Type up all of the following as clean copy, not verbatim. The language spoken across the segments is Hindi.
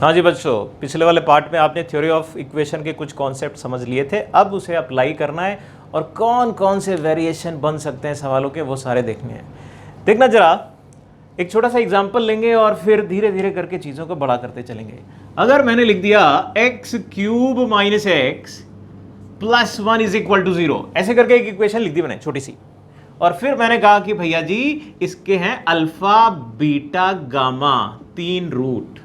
हाँ जी बच्चों, पिछले वाले पार्ट में आपने थ्योरी ऑफ इक्वेशन के कुछ कॉन्सेप्ट समझ लिए थे। अब उसे अप्लाई करना है और कौन कौन से वेरिएशन बन सकते हैं सवालों के, वो सारे देखने हैं। देखना जरा, एक छोटा सा एग्जांपल लेंगे और फिर धीरे धीरे करके चीज़ों को बड़ा करते चलेंगे। अगर मैंने लिख दिया X cube minus X plus 1 is equal to 0, ऐसे करके एक इक्वेशन लिख दी मैंने छोटी सी, और फिर मैंने कहा कि भैया जी इसके हैं अल्फा बीटा गामा 3 रूट।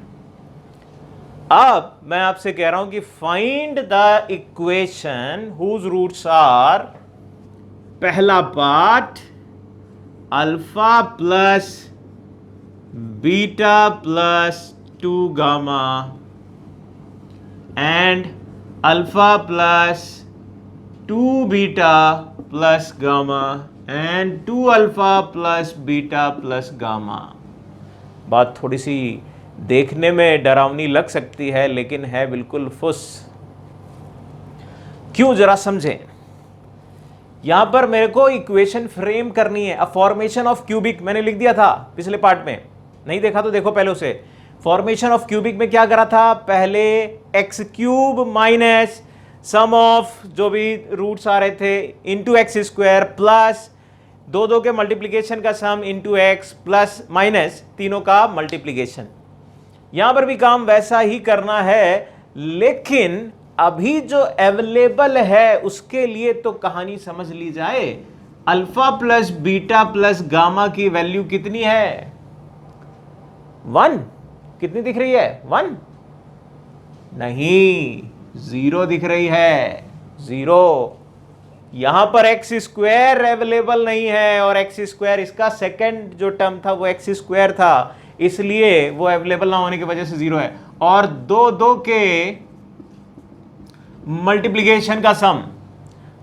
अब मैं आपसे कह रहा हूं कि find the equation whose roots are, पहला part alpha plus beta plus 2 gamma and alpha plus 2 beta plus gamma and 2 alpha plus beta plus gamma. बात थोड़ी सी देखने में डरावनी लग सकती है, लेकिन है बिल्कुल फुस। क्यों, जरा समझें। यहां पर मेरे को इक्वेशन फ्रेम करनी है। अ फॉर्मेशन ऑफ क्यूबिक मैंने लिख दिया था पिछले पार्ट में, नहीं देखा तो देखो पहले उसे। फॉर्मेशन ऑफ क्यूबिक में क्या करा था, पहले x cube minus sum of जो भी रूट्स आ रहे थे इंटू एक्स स्क्वायर प्लस दो के मल्टीप्लीकेशन का सम इंटू एक्स प्लस माइनस तीनों का मल्टीप्लीकेशन। यहां पर भी काम वैसा ही करना है, लेकिन अभी जो अवेलेबल है उसके लिए तो कहानी समझ ली जाए। Alpha plus beta plus gamma की वैल्यू कितनी है, 1। कितनी दिख रही है, 1 नहीं, 0 दिख रही है, 0। यहां पर एक्स स्क्वायर अवेलेबल नहीं है, और एक्स स्क्वायर इसका सेकंड जो टर्म था वो एक्स स्क्वायर था, इसलिए वो अवेलेबल ना होने की वजह से 0 है। और दो के मल्टीप्लीकेशन का सम,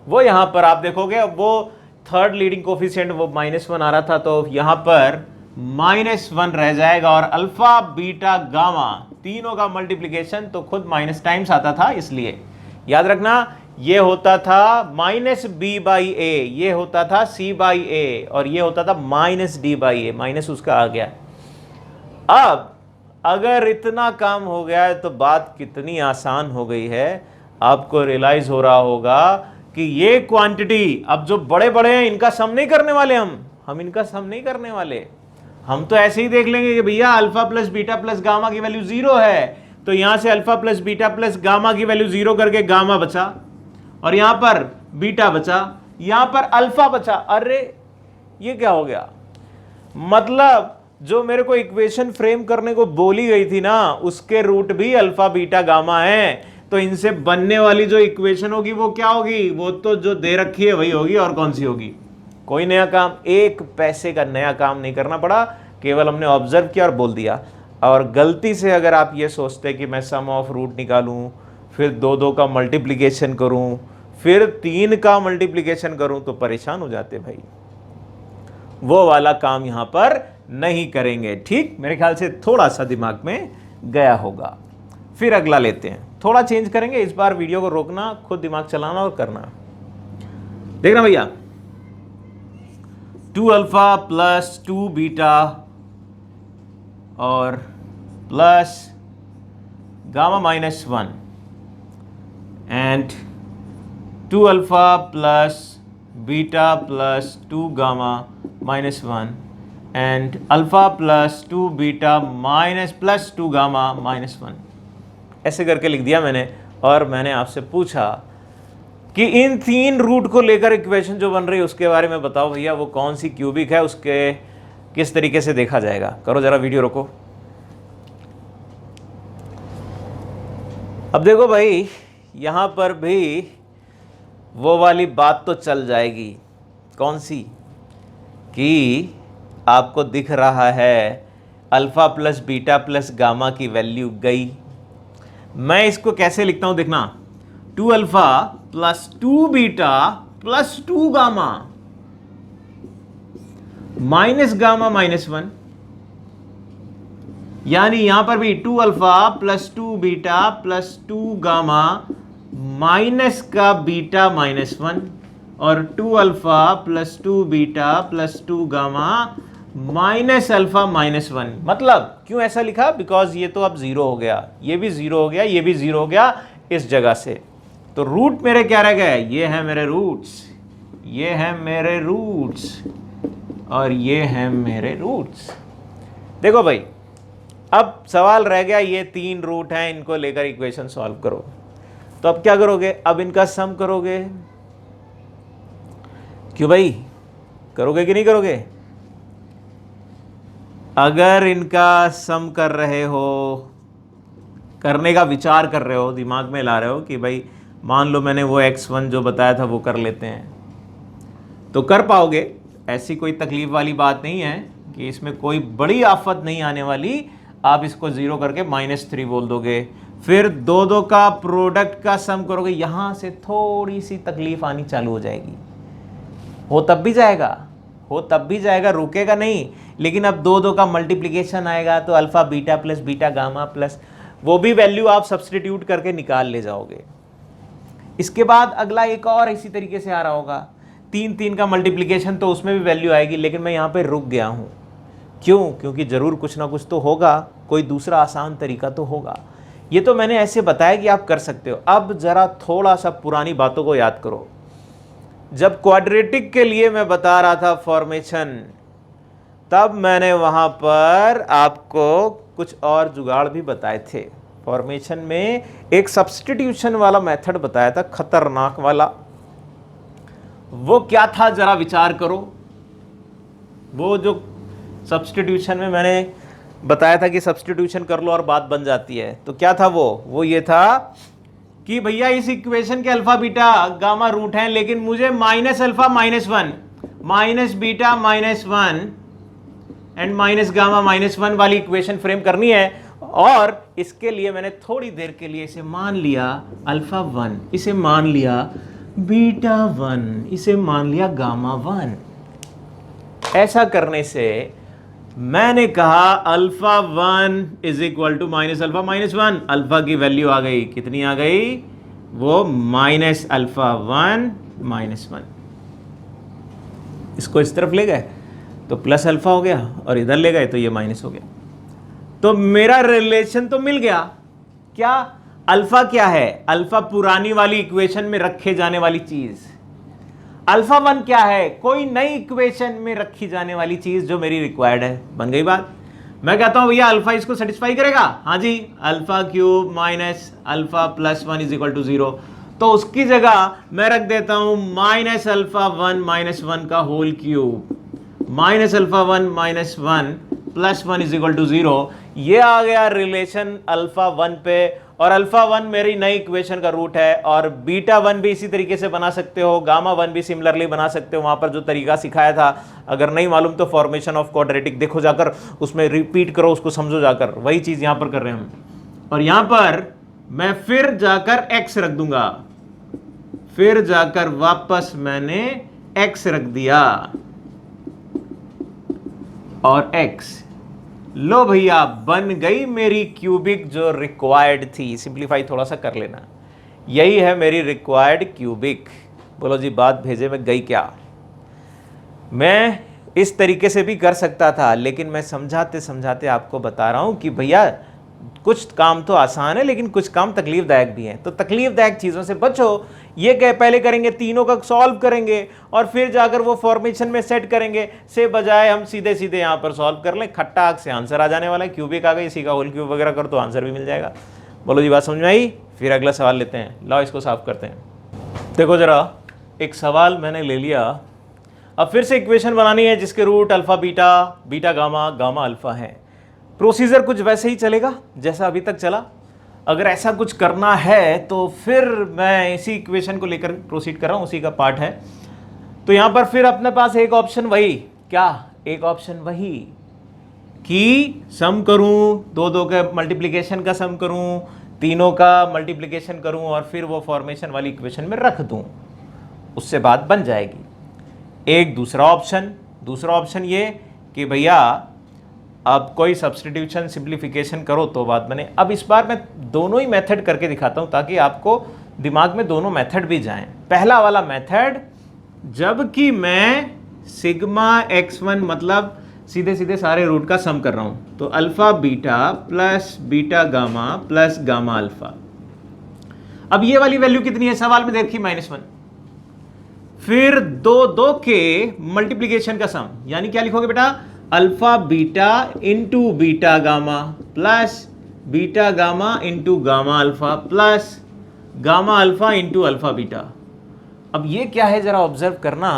वो यहां पर आप देखोगे वो थर्ड लीडिंग कोफिशिएंट वो -1 आ रहा था, तो यहां पर -1 रह जाएगा। और अल्फा बीटा गामा तीनों का मल्टीप्लीकेशन तो खुद माइनस टाइम्स आता था, इसलिए याद रखना ये होता था -b/a, ये होता था c/a, और ये होता था -d/a, माइनस उसका आ गया। अब अगर इतना काम हो गया है तो बात कितनी आसान हो गई है। आपको रियलाइज हो रहा होगा कि ये क्वांटिटी अब जो बड़े बड़े हैं इनका सम नहीं करने वाले, हम इनका सम नहीं करने वाले। हम तो ऐसे ही देख लेंगे कि भैया alpha plus beta plus gamma की वैल्यू 0 है, तो यहां से alpha plus beta plus gamma की वैल्यू 0 करके गामा बचा, और यहां पर बीटा बचा, यहां पर अल्फा बचा। अरे ये क्या हो गया, मतलब जो मेरे को इक्वेशन फ्रेम करने को बोली गई थी ना, उसके रूट भी अल्फा बीटा गामा है। तो इनसे बनने वाली जो इक्वेशन होगी वो क्या होगी, वो तो जो दे रखी है वही होगी, और कौन सी होगी। कोई नया काम, 1 पैसे का नया काम नहीं करना पड़ा, केवल हमने ऑब्जर्व किया और बोल दिया। और गलती से अगर आप ये सोचते कि मैं सम ऑफ रूट निकालूं, फिर दो का मल्टीप्लीकेशन करूं, फिर 3 का मल्टीप्लीकेशन करूं, तो परेशान हो जाते भाई। वो वाला काम यहां पर नहीं करेंगे, ठीक। मेरे ख्याल से थोड़ा सा दिमाग में गया होगा। फिर अगला लेते हैं, थोड़ा चेंज करेंगे इस बार। वीडियो को रोकना, खुद दिमाग चलाना और करना। देखना भैया, 2 अल्फा प्लस 2 बीटा और plus gamma -1 and 2 alpha plus beta plus 2 gamma -1 and alpha plus 2 beta plus 2 gamma -1, ऐसे करके लिख दिया मैंने। और मैंने आपसे पूछा कि इन 3 रूट को लेकर इक्वेशन जो बन रही है उसके बारे में बताओ भैया, वो कौन सी क्यूबिक है, उसके किस तरीके से देखा जाएगा। करो जरा, वीडियो रोको। अब देखो भाई, यहां पर भी वो वाली बात तो चल जाएगी। कौन सी, कि आपको दिख रहा है alpha plus beta plus gamma की वैल्यू गई। मैं इसको कैसे लिखता हूं देखना, 2 alpha plus 2 beta plus 2 gamma minus gamma -1, यानी यहां पर भी 2 alpha plus 2 beta plus 2 gamma minus का बीटा -1, और 2 alpha plus 2 beta plus 2 gamma minus alpha minus one. मतलब क्यों ऐसा लिखा? बिकॉज ये तो अब जीरो हो गया, ये भी जीरो हो गया, ये भी जीरो हो गया इस जगह से। तो रूट मेरे क्या रह गए? ये है मेरे रूट्स, ये है मेरे रूट्स और ये है मेरे रूट्स। देखो भाई, अब सवाल रह गया ये तीन रूट हैं, इनको लेकर इक्वेशन सॉल्व करो। तो अब क्या करोगे? अब इनका सम करोगे। क्यों भाई, करोगे कि नहीं करोगे? अगर इनका सम कर रहे हो, करने का विचार कर रहे हो, दिमाग में ला रहे हो कि भाई मान लो मैंने वो x1 जो बताया था वो कर लेते हैं, तो कर पाओगे। ऐसी कोई तकलीफ वाली बात नहीं है कि इसमें कोई बड़ी आफत नहीं आने वाली। आप इसको जीरो करके -3 बोल दोगे, फिर दो दो का प्रोडक्ट का सम करोगे, यहां से थोड़ी सी तकलीफ आनी चालू हो जाएगी। हो तब भी जाएगा, हो तब भी जाएगा, रुकेगा नहीं। लेकिन अब दो दो का मल्टीप्लिकेशन आएगा तो alpha beta plus beta gamma plus वो भी वैल्यू आप सब्सटीट्यूट करके निकाल ले जाओगे। इसके बाद अगला एक और इसी तरीके से आ रहा होगा, 3 3 का मल्टीप्लिकेशन, तो उसमें भी वैल्यू आएगी। लेकिन मैं यहाँ पे रुक गया हूँ। क्यों? क्योंकि ज़रूर कुछ ना कुछ तो होगा, कोई दूसरा आसान तरीका तो होगा। ये तो मैंने ऐसे बताया कि आप कर सकते हो। अब ज़रा थोड़ा सा पुरानी बातों को याद करो। जब क्वाड्रेटिक के लिए मैं बता रहा था फॉर्मेशन, तब मैंने वहाँ पर आपको कुछ और जुगाड़ भी बताए थे। फॉर्मेशन में एक सब्स्टिट्यूशन वाला मेथड बताया था, खतरनाक वाला। वो क्या था जरा विचार करो। वो जो सब्स्टिट्यूशन में मैंने बताया था कि सब्स्टिट्यूशन कर लो और बात बन जाती है, तो क्या था वो ये था कि भैया इस इक्वेशन के अल्फा बीटा गामा रूट हैं, लेकिन मुझे minus alpha minus one, minus beta minus one and minus gamma minus one वाली इक्वेशन फ्रेम करनी है। और इसके लिए मैंने थोड़ी देर के लिए इसे मान लिया अल्फा वन, इसे मान लिया बीटा वन, इसे मान लिया गामा वन। ऐसा करने से मैंने कहा alpha one is equal to minus alpha minus one. Alpha की वैल्यू आ गई, कितनी आ गई? वो minus alpha one minus one. इसको इस तरफ ले गए तो प्लस अल्फा हो गया, और इधर ले गए तो ये माइनस हो गया। तो मेरा रिलेशन तो मिल गया। क्या? अल्फा क्या है? अल्फा पुरानी वाली इक्वेशन में रखे जाने वाली चीज। अल्फा वन क्या है? कोई नई इक्वेशन में रखी जाने वाली चीज जो मेरी रिक्वायर्ड है। बन गई बात। मैं कहता हूं भैया अल्फा इसको सेटिस्फाई करेगा। हाँ जी, alpha cube minus alpha plus one is equal to 0। तो उसकी जगह मैं रख देता हूं minus alpha one minus one का whole cube, minus alpha one minus one plus one is equal to 0। ये आ गया रिलेशन अल्फा वन पे, और अल्फा वन मेरी नई इक्वेशन का रूट है। और बीटा वन भी इसी तरीके से बना सकते हो, गामा वन भी सिमिलरली बना सकते हो। वहां पर जो तरीका सिखाया था, अगर नहीं मालूम तो फॉर्मेशन ऑफ क्वाड्रेटिक देखो जाकर, उसमें रिपीट करो, उसको समझो जाकर। वही चीज यहां पर कर रहे हैं हम। और यहां पर मैं फिर जाकर x रख दूंगा, फिर जाकर वापस मैंने x रख दिया और x। लो भैया, बन गई मेरी क्यूबिक जो रिक्वायर्ड थी। सिंप्लीफाई थोड़ा सा कर लेना, यही है मेरी रिक्वायर्ड क्यूबिक। बोलो जी, बात भेजे में गई क्या? मैं इस तरीके से भी कर सकता था, लेकिन मैं समझाते समझाते आपको बता रहा हूं कि भैया कुछ काम तो आसान है, लेकिन कुछ काम तकलीफदायक भी हैं। तो तकलीफदायक चीज़ों से बचो। ये क्या पहले करेंगे, तीनों का सॉल्व करेंगे और फिर जाकर वो फॉर्मेशन में सेट करेंगे, से बजाय हम सीधे सीधे यहाँ पर सॉल्व कर लें, खट्टाक से आंसर आ जाने वाला है। क्यूबिक आ गई, इसी का होल क्यूब वगैरह कर तो आंसर भी मिल जाएगा। बोलो जी, बात समझ में आई? फिर अगला सवाल लेते हैं। लाओ इसको साफ करते हैं। देखो जरा, एक सवाल मैंने ले लिया। अब फिर से इक्वेशन बनानी है जिसके root alpha beta, beta gamma, gamma alpha है। प्रोसीजर कुछ वैसे ही चलेगा जैसा अभी तक चला। अगर ऐसा कुछ करना है तो फिर मैं इसी इक्वेशन को लेकर प्रोसीड कर रहा हूँ, उसी का पार्ट है। तो यहाँ पर फिर अपने पास एक ऑप्शन वही, क्या? एक ऑप्शन वही कि सम करूँ, दो दो के मल्टीप्लिकेशन का सम करूँ, तीनों का मल्टीप्लिकेशन करूँ और फिर वो फॉर्मेशन वाली इक्वेशन में रख दूँ, उससे बात बन जाएगी। एक दूसरा ऑप्शन ये कि भैया अब कोई सब्स्टिट्यूशन सिंप्लीफिकेशन करो तो बात बने। अब इस बार मैं दोनों ही मेथड करके दिखाता हूं ताकि आपको दिमाग में दोनों मेथड भी जाएं। पहला वाला मेथड, जबकि मैं सिग्मा x1 मतलब सीधे सीधे सारे रूट का सम कर रहा हूं। तो alpha beta plus beta gamma plus gamma alpha. अब ये वाली वैल्यू कितनी है सवाल में देखिए -1। फिर दो के मल्टीप्लीकेशन का सम, यानी क्या लिखोगे बेटा, alpha beta into beta gamma plus beta gamma into gamma alpha plus gamma alpha into alpha beta. अब ये क्या है जरा ऑब्जर्व करना,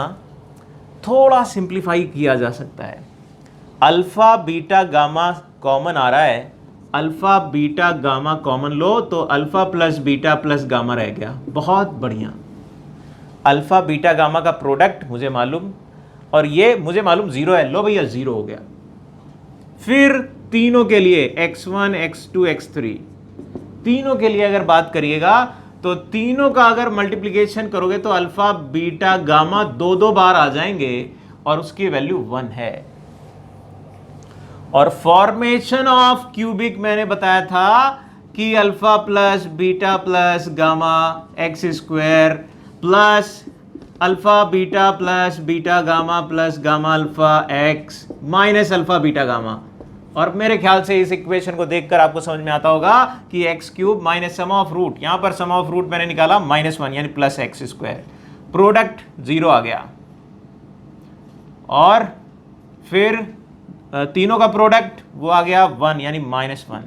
थोड़ा सिंप्लीफाई किया जा सकता है। अल्फा बीटा गामा कॉमन आ रहा है, अल्फा बीटा गामा कॉमन लो तो अल्फा प्लस गामा रह गया। बहुत बढ़िया। अल्फा बीटा गामा का प्रोडक्ट मुझे मालूम, और ये मुझे मालूम 0 है, लो भैया 0 हो गया। फिर तीनों के लिए x1 x2 x3, तीनों के लिए अगर बात करिएगा तो तीनों का अगर मल्टीप्लिकेशन करोगे तो अल्फा बीटा गामा दो बार आ जाएंगे और उसकी वैल्यू 1 है। और फॉर्मेशन ऑफ क्यूबिक मैंने बताया था कि alpha plus gamma x square plus alpha beta gamma plus gamma alpha x minus alpha beta gamma. और मेरे ख्याल से इस इक्वेशन को देखकर आपको समझ में आता होगा कि X cube minus sum of root, यहां पर सम ऑफ रूट मैंने निकाला -1 यानी प्लस एक्स स्क्वायर, प्रोडक्ट 0 आ गया। और फिर तीनों का प्रोडक्ट वो आ गया 1 यानी -1,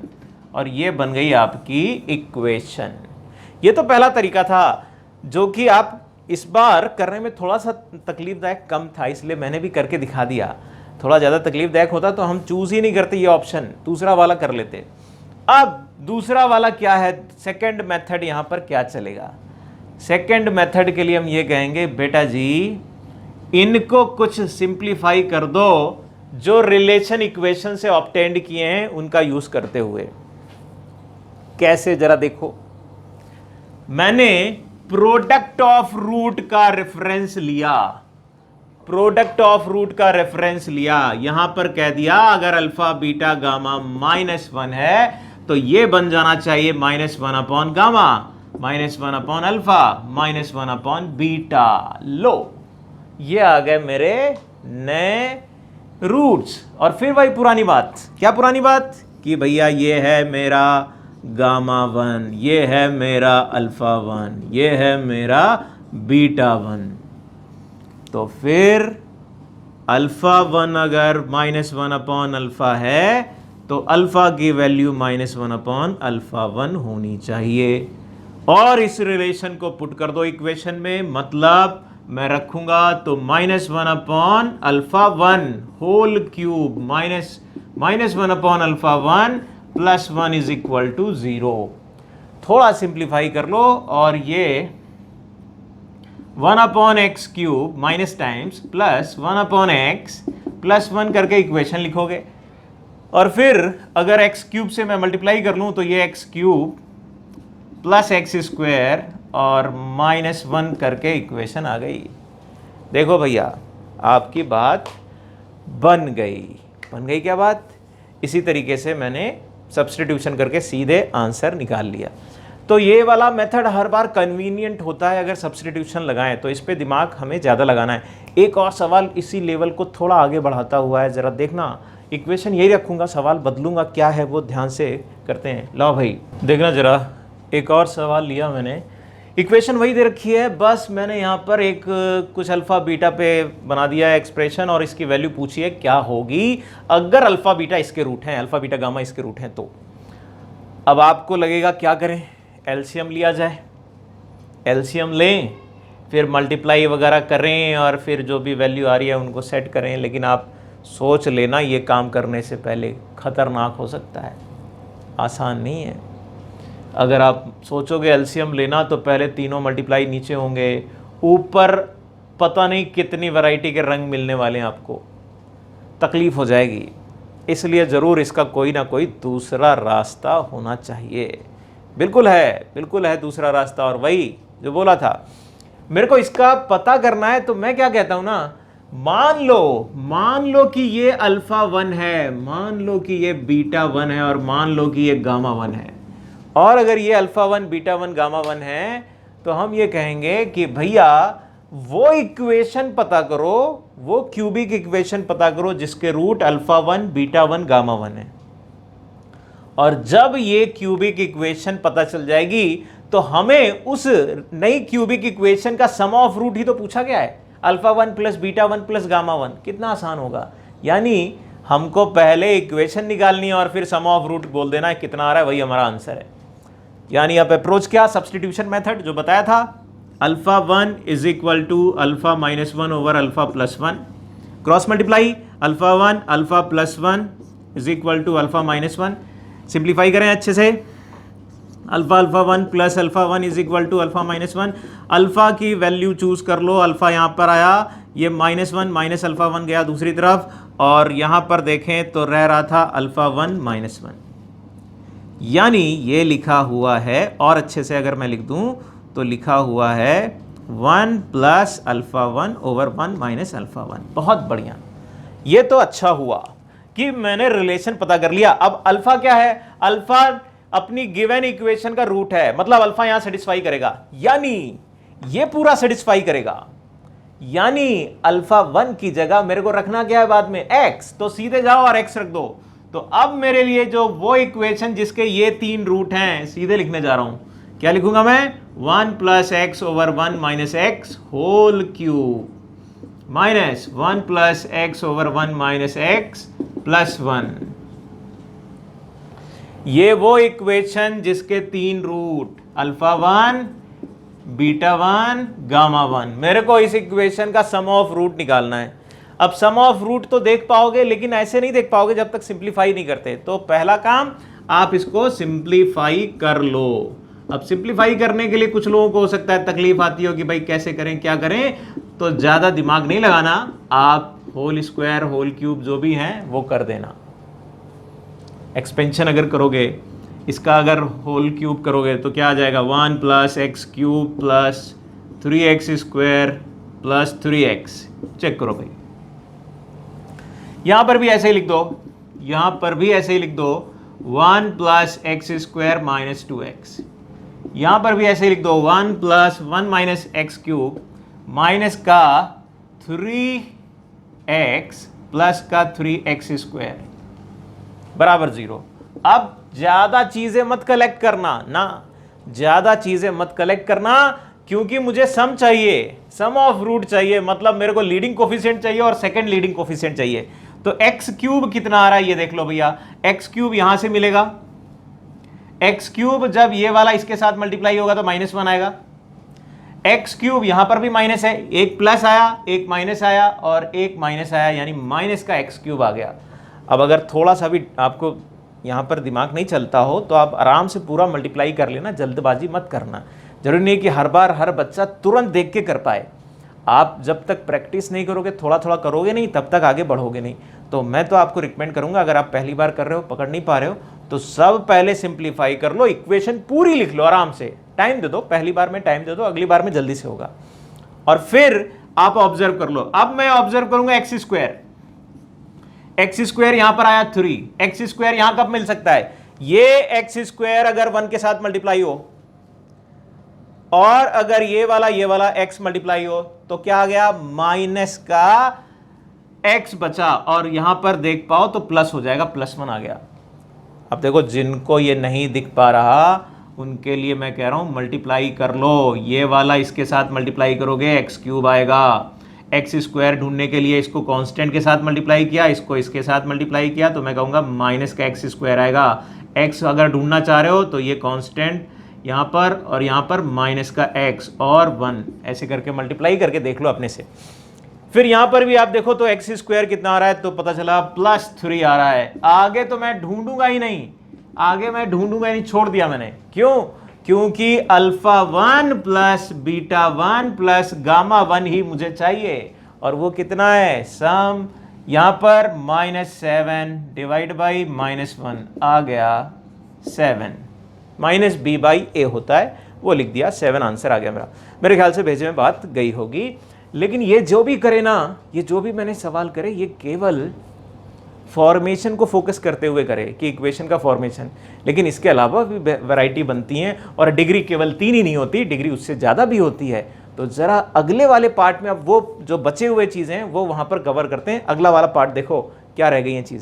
और ये बन गई आपकी इक्वेशन। ये तो पहला तरीका था जो कि आप इस बार करने में थोड़ा सा तकलीफदायक कम था, इसलिए मैंने भी करके दिखा दिया। थोड़ा ज़्यादा तकलीफदायक होता तो हम चूज ही नहीं करते ये ऑप्शन, दूसरा वाला कर लेते। अब दूसरा वाला क्या है, सेकंड मेथड यहां पर क्या चलेगा। सेकंड मेथड के लिए हम ये कहेंगे बेटा जी इनको कुछ सिंप्लीफाई कर दो, जो रिलेशन इक्वेशन से ऑब्टेंड किए हैं उनका यूज करते हुए। कैसे जरा देखो, मैंने प्रोडक्ट ऑफ रूट का रेफरेंस लिया, प्रोडक्ट ऑफ रूट का रेफरेंस लिया, यहां पर कह दिया अगर अल्फा बीटा गामा -1 है तो ये बन जाना चाहिए -1 upon gamma, -1 upon alpha, -1 upon beta. लो ये आ गए मेरे नए रूट्स। और फिर वही पुरानी बात, क्या पुरानी बात कि भैया ये है मेरा गामा 1, ये है मेरा अल्फा 1, ये है मेरा बीटा 1। तो फिर अल्फा 1 अगर -1 अपॉन अल्फा है तो अल्फा की वैल्यू -1 अपॉन अल्फा 1 होनी चाहिए। और इस रिलेशन को पुट कर दो इक्वेशन में, मतलब मैं रखूंगा तो -1 upon alpha 1 whole cube -1 upon alpha 1 plus 1 is equal to 0। थोड़ा सिंप्लीफाई कर लो और ये 1 upon X cube minus times plus 1 upon X plus 1 करके इक्वेशन लिखोगे। और फिर अगर एक्स क्यूब से मैं मल्टीप्लाई कर लूं तो ये x cube plus X square और -1 करके इक्वेशन आ गई। देखो भैया आपकी बात बन गई क्या बात। इसी तरीके से मैंने सब्स्टिट्यूशन करके सीधे आंसर निकाल लिया। तो ये वाला मेथड हर बार कन्वीनियंट होता है अगर सब्स्टिट्यूशन लगाएं, तो इस पे दिमाग हमें ज़्यादा लगाना है। एक और सवाल इसी लेवल को थोड़ा आगे बढ़ाता हुआ है, ज़रा देखना, इक्वेशन यही रखूंगा, सवाल बदलूंगा क्या है वो ध्यान से करते हैं। लो भाई देखना जरा, एक और सवाल लिया मैंने, इक्वेशन वही दे रखी है, बस मैंने यहाँ पर एक कुछ अल्फ़ा बीटा पे बना दिया है एक्सप्रेशन और इसकी वैल्यू पूछी है क्या होगी अगर अल्फ़ा बीटा इसके रूट हैं, अल्फ़ा बीटा गामा इसके रूट हैं। तो अब आपको लगेगा क्या करें, एलसीएम लिया जाए, एलसीएम लें, फिर मल्टीप्लाई वगैरह करें और फिर जो भी वैल्यू आ रही है उनको सेट करें। लेकिन आप सोच लेना ये काम करने से पहले खतरनाक हो सकता है, आसान नहीं है। अगर आप सोचोगे एलसीएम लेना तो पहले तीनों मल्टीप्लाई नीचे होंगे, ऊपर पता नहीं कितनी वैरायटी के रंग मिलने वाले हैं, आपको तकलीफ़ हो जाएगी। इसलिए ज़रूर इसका कोई ना कोई दूसरा रास्ता होना चाहिए। बिल्कुल है दूसरा रास्ता, और वही जो बोला था मेरे को इसका पता करना है। तो मैं क्या कहता हूं ना, मान लो कि ये अल्फा 1 है, मान लो कि ये बीटा 1 है और मान लो कि ये गामा 1 है। और अगर ये अल्फा 1 बीटा 1 गामा 1 है तो हम ये कहेंगे कि भैया वो इक्वेशन पता करो, वो क्यूबिक इक्वेशन पता करो जिसके रूट अल्फा 1 बीटा 1 गामा 1 है। और जब ये क्यूबिक इक्वेशन पता चल जाएगी तो हमें उस नई क्यूबिक इक्वेशन का सम ऑफ रूट ही तो पूछा गया है, alpha 1 plus beta 1 plus gamma 1। कितना आसान होगा। यानी हमको पहले इक्वेशन निकालनी है और फिर सम ऑफ रूट बोल देना है कितना आ रहा है, वही हमारा आंसर है। यानी अब अप्रोच क्या, सब्स्टिट्यूशन मेथड जो बताया था, alpha 1 is equal to alpha minus 1 over alpha plus 1, cross multiply alpha 1 alpha plus 1 is equal to alpha minus 1। Simplify करें अच्छे से, alpha 1 plus alpha 1 is equal to alpha minus 1। Alpha की वैल्यू चूज कर लो, अल्फा यहाँ पर आया, ये -1 माइनस अल्फा 1 गया दूसरी तरफ, और यहाँ पर देखें तो रह रहा था अल्फा 1 माइनस 1। यानी ये लिखा हुआ है, और अच्छे से अगर मैं लिख दूं तो लिखा हुआ है 1 plus alpha 1 over 1 minus alpha 1। बहुत बढ़िया, ये तो अच्छा हुआ कि मैंने रिलेशन पता कर लिया। अब अल्फा क्या है, अल्फा अपनी गिवन इक्वेशन का रूट है, मतलब अल्फा यहां सेटिस्फाई करेगा, यानी ये पूरा सेटिस्फाई करेगा। यानी अल्फा 1 की जगह मेरे को रखना क्या है बाद में, x, तो सीधे जाओ और x रख दो। तो अब मेरे लिए जो वो इक्वेशन जिसके ये 3 रूट हैं सीधे लिखने जा रहा हूं, क्या लिखूंगा मैं, 1 plus X over 1 minus X whole cube minus 1 plus X over 1 minus X plus 1। ये वो इक्वेशन जिसके 3 रूट अल्फा 1 बीटा 1 गामा 1, मेरे को इस इक्वेशन का सम ऑफ रूट निकालना है। अब सम ऑफ रूट तो देख पाओगे, लेकिन ऐसे नहीं देख पाओगे जब तक सिंप्लीफाई नहीं करते। तो पहला काम, आप इसको सिंप्लीफाई कर लो। अब सिंप्लीफाई करने के लिए कुछ लोगों को हो सकता है तकलीफ आती हो कि भाई कैसे करें क्या करें, तो ज्यादा दिमाग नहीं लगाना, आप होल स्क्वायर होल क्यूब जो भी है वो कर देना। एक्सपेंशन अगर करोगे इसका, अगर होल क्यूब करोगे तो क्या आ जाएगा, 1 plus X cube plus 3x square plus 3x। Check करो भाई, यहां पर भी ऐसे ही लिख दो, यहां पर भी ऐसे ही लिख दो 1 plus X square minus 2x। यहां पर भी ऐसे ही लिख दो 1 plus 1 minus x cube minus का 3x प्लस का 3x स्क्वायर बराबर 0। अब ज्यादा चीजें मत कलेक्ट करना ना, ज्यादा चीजें मत कलेक्ट करना, क्योंकि मुझे सम चाहिए, सम ऑफ रूट चाहिए, मतलब मेरे को लीडिंग कोफिशिएंट चाहिए और सेकंड लीडिंग कोफिशिएंट चाहिए। तो एक्स क्यूब कितना आ रहा है ये देख लो भैया, एक्स क्यूब यहां से मिलेगा, एक्स क्यूब जब ये वाला इसके साथ मल्टीप्लाई होगा तो -1 आएगा। एक्स क्यूब यहां पर भी माइनस है, एक प्लस आया एक माइनस आया और एक माइनस आया, यानी माइनस का एक्स क्यूब आ गया। अब अगर थोड़ा सा भी आपको यहां पर दिमाग नहीं चलता हो तो आप आराम से पूरा मल्टीप्लाई कर लेना, जल्दबाजी मत करना। जरूरी नहीं कि हर बार हर बच्चा तुरंत देख के कर पाए। आप जब तक प्रैक्टिस नहीं करोगे, थोड़ा थोड़ा करोगे नहीं, तब तक आगे बढ़ोगे नहीं। तो मैं तो आपको रिकमेंड करूंगा, अगर आप पहली बार कर रहे हो, पकड़ नहीं पा रहे हो, तो सब पहले सिंप्लीफाई कर लो, इक्वेशन पूरी लिख लो आराम से, टाइम दे दो, पहली बार में टाइम दे दो, अगली बार में जल्दी से होगा। और फिर आप ऑब्जर्व कर लो। अब मैं ऑब्जर्व करूंगा एक्स स्क्वायर, एक्स स्क्वायर यहां पर आया 3, एक्स स्क्वायर यहां कब मिल सकता है, ये एक्स स्क्वायर अगर 1 के साथ मल्टीप्लाई हो और अगर ये वाला x मल्टीप्लाई हो तो क्या आ गया, माइनस का x बचा, और यहां पर देख पाओ तो प्लस हो जाएगा, +1 आ गया। अब देखो जिनको ये नहीं दिख पा रहा उनके लिए मैं कह रहा हूं मल्टीप्लाई कर लो, ये वाला इसके साथ मल्टीप्लाई करोगे एक्स क्यूब आएगा। एक्स स्क्वायर ढूंढने के लिए इसको कांस्टेंट के साथ मल्टीप्लाई किया, इसको इसके साथ मल्टीप्लाई किया, तो मैं कहूँगा माइनस का एक्स स्क्वायर आएगा। एक्स अगर ढूंढना चाह रहे हो तो ये कांस्टेंट यहाँ पर और यहाँ पर माइनस का एक्स और 1, ऐसे करके मल्टीप्लाई करके देख लो अपने से। फिर यहाँ पर भी आप देखो तो एक्स स्क्वायर कितना आ रहा है, तो पता चला +3 आ रहा है। आगे तो मैं ढूंढूंगा ही नहीं, आगे मैं ढूंढूंगा ही नहीं, छोड़ दिया मैंने। क्यों, क्योंकि alpha 1 plus beta 1 plus gamma 1 ही मुझे चाहिए, और वो कितना है, सम यहाँ पर -7 डिवाइड बाई -1 आ गया 7, -b/a होता है, वो लिख दिया, 7 आंसर आ गया मेरा। मेरे ख्याल से भेजे में बात गई होगी। लेकिन ये जो भी करे ना, ये जो भी मैंने सवाल करे, ये केवल फॉर्मेशन को फोकस करते हुए करे कि इक्वेशन का फॉर्मेशन, लेकिन इसके अलावा भी वैरायटी बनती हैं, और डिग्री केवल 3 ही नहीं होती, डिग्री उससे ज़्यादा भी होती है। तो ज़रा अगले वाले पार्ट में अब वो जो बचे हुए चीज़ें हैं वो वहाँ पर कवर करते हैं। अगला वाला पार्ट देखो क्या रह गई हैं चीज़ें।